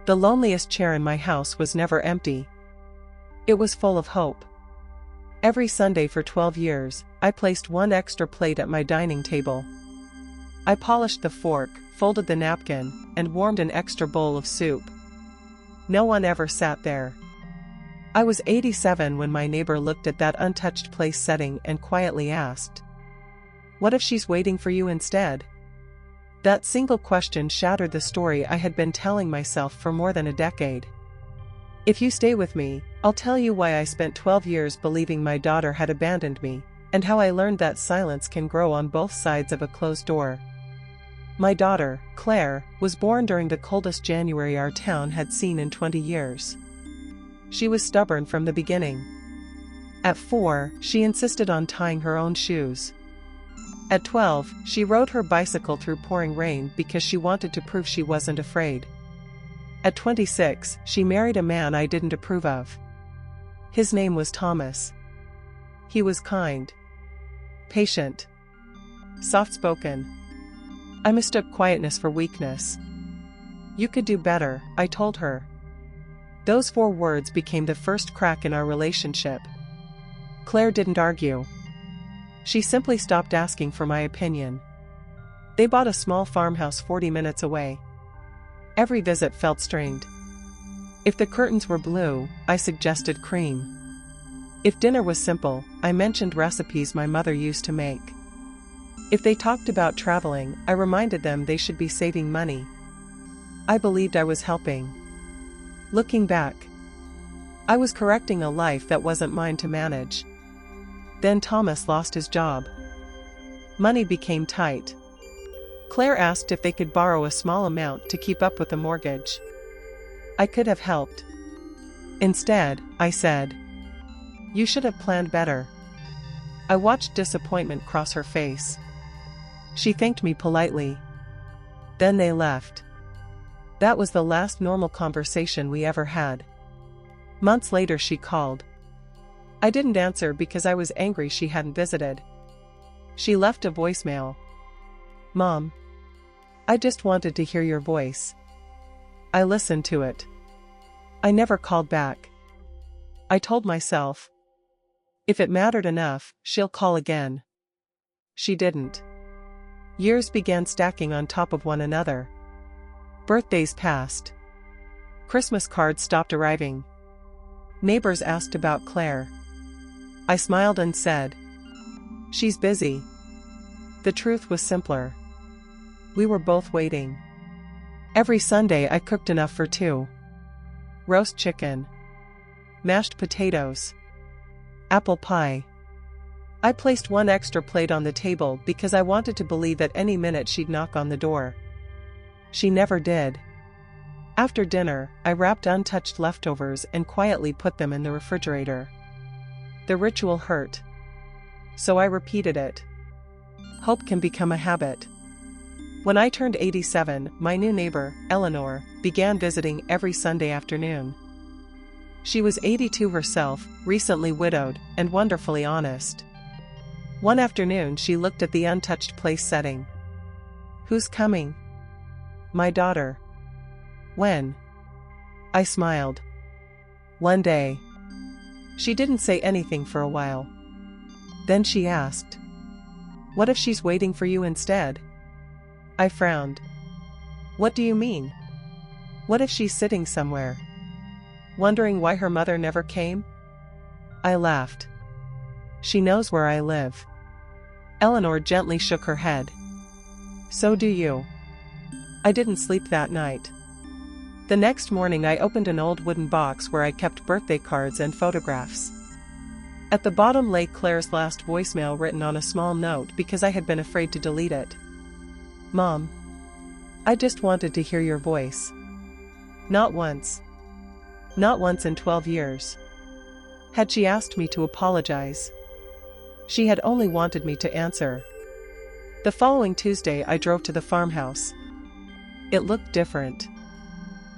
The loneliest chair in my house was never empty. It was full of hope. Every Sunday for 12 years, I placed one extra plate at my dining table. I polished the fork, folded the napkin, and warmed an extra bowl of soup. No one ever sat there. I was 87 when my neighbor looked at that untouched place setting and quietly asked, "What if she's waiting for you instead?" That single question shattered the story I had been telling myself for more than a decade. If you stay with me, I'll tell you why I spent 12 years believing my daughter had abandoned me, and how I learned that silence can grow on both sides of a closed door. My daughter, Claire, was born during the coldest January our town had seen in 20 years. She was stubborn from the beginning. At 4, she insisted on tying her own shoes. At 12, she rode her bicycle through pouring rain because she wanted to prove she wasn't afraid. At 26, she married a man I didn't approve of. His name was Thomas. He was kind, patient, soft-spoken. I mistook quietness for weakness. "You could do better," I told her. Those 4 words became the first crack in our relationship. Claire didn't argue. She simply stopped asking for my opinion. They bought a small farmhouse 40 minutes away. Every visit felt strained. If the curtains were blue, I suggested cream. If dinner was simple, I mentioned recipes my mother used to make. If they talked about traveling, I reminded them they should be saving money. I believed I was helping. Looking back, I was correcting a life that wasn't mine to manage. Then Thomas lost his job. Money became tight. Claire asked if they could borrow a small amount to keep up with the mortgage. I could have helped. Instead, I said, "You should have planned better." I watched disappointment cross her face. She thanked me politely. Then they left. That was the last normal conversation we ever had. Months later she called. I didn't answer because I was angry she hadn't visited. She left a voicemail. "Mom, I just wanted to hear your voice." I listened to it. I never called back. I told myself, if it mattered enough, she'll call again. She didn't. Years began stacking on top of one another. Birthdays passed. Christmas cards stopped arriving. Neighbors asked about Claire. I smiled and said, "She's busy." The truth was simpler. We were both waiting. Every Sunday I cooked enough for 2. Roast chicken, mashed potatoes, apple pie. I placed one extra plate on the table because I wanted to believe at any minute she'd knock on the door. She never did. After dinner, I wrapped untouched leftovers and quietly put them in the refrigerator. The ritual hurt. So I repeated it. Hope can become a habit. When I turned 87, my new neighbor, Eleanor, began visiting every Sunday afternoon. She was 82 herself, recently widowed, and wonderfully honest. One afternoon she looked at the untouched place setting. "Who's coming?" "My daughter." "When?" I smiled. "One day." She didn't say anything for a while. Then she asked, "What if she's waiting for you instead?" I frowned. "What do you mean? What if she's sitting somewhere, wondering why her mother never came?" I laughed. "She knows where I live." Eleanor gently shook her head. "So do you." I didn't sleep that night. The next morning I opened an old wooden box where I kept birthday cards and photographs. At the bottom lay Claire's last voicemail written on a small note because I had been afraid to delete it. "Mom, I just wanted to hear your voice. Not once. Not once in 12 years. Had she asked me to apologize? She had only wanted me to answer. The following Tuesday I drove to the farmhouse. It looked different.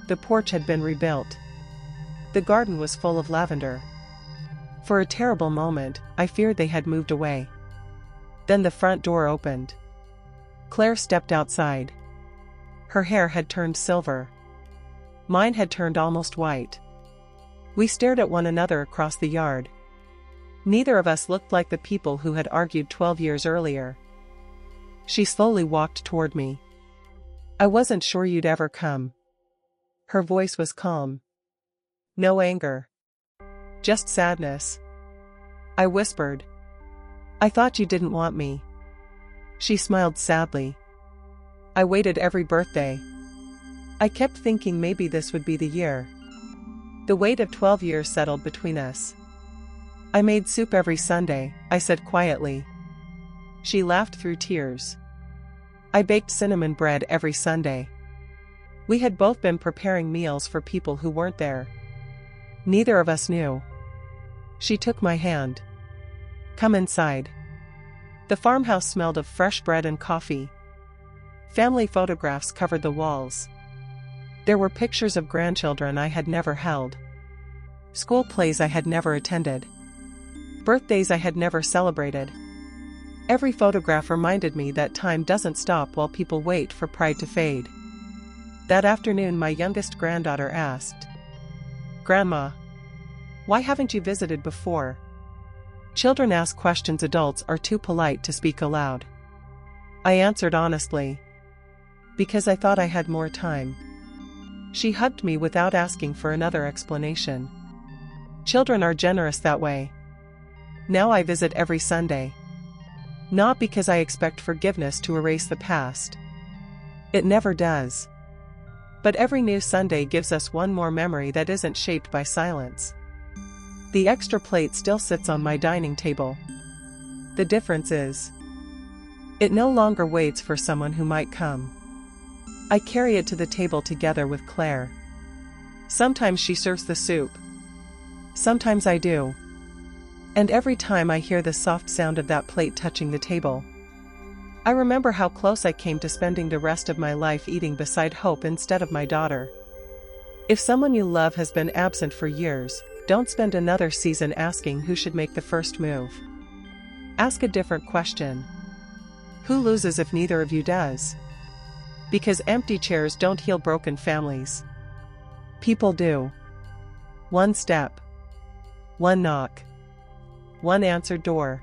The porch had been rebuilt. The garden was full of lavender. For a terrible moment, I feared they had moved away. Then the front door opened. Claire stepped outside. Her hair had turned silver. Mine had turned almost white. We stared at one another across the yard. Neither of us looked like the people who had argued 12 years earlier. She slowly walked toward me. "I wasn't sure you'd ever come." Her voice was calm. No anger. Just sadness. I whispered. "I thought you didn't want me." She smiled sadly. "I waited every birthday. I kept thinking maybe this would be the year." The weight of 12 years settled between us. "I made soup every Sunday," I said quietly. She laughed through tears. "I baked cinnamon bread every Sunday." We had both been preparing meals for people who weren't there. Neither of us knew. She took my hand. "Come inside." The farmhouse smelled of fresh bread and coffee. Family photographs covered the walls. There were pictures of grandchildren I had never held. School plays I had never attended. Birthdays I had never celebrated. Every photograph reminded me that time doesn't stop while people wait for pride to fade. That afternoon my youngest granddaughter asked, "Grandma, why haven't you visited before?" Children ask questions adults are too polite to speak aloud. I answered honestly. "Because I thought I had more time." She hugged me without asking for another explanation. Children are generous that way. Now I visit every Sunday. Not because I expect forgiveness to erase the past. It never does. But every new Sunday gives us one more memory that isn't shaped by silence. The extra plate still sits on my dining table. The difference is, it no longer waits for someone who might come. I carry it to the table together with Claire. Sometimes she serves the soup. Sometimes I do. And every time I hear the soft sound of that plate touching the table, I remember how close I came to spending the rest of my life eating beside Hope instead of my daughter. If someone you love has been absent for years, don't spend another season asking who should make the first move. Ask a different question. Who loses if neither of you does? Because empty chairs don't heal broken families. People do. One step. One knock. One answered door.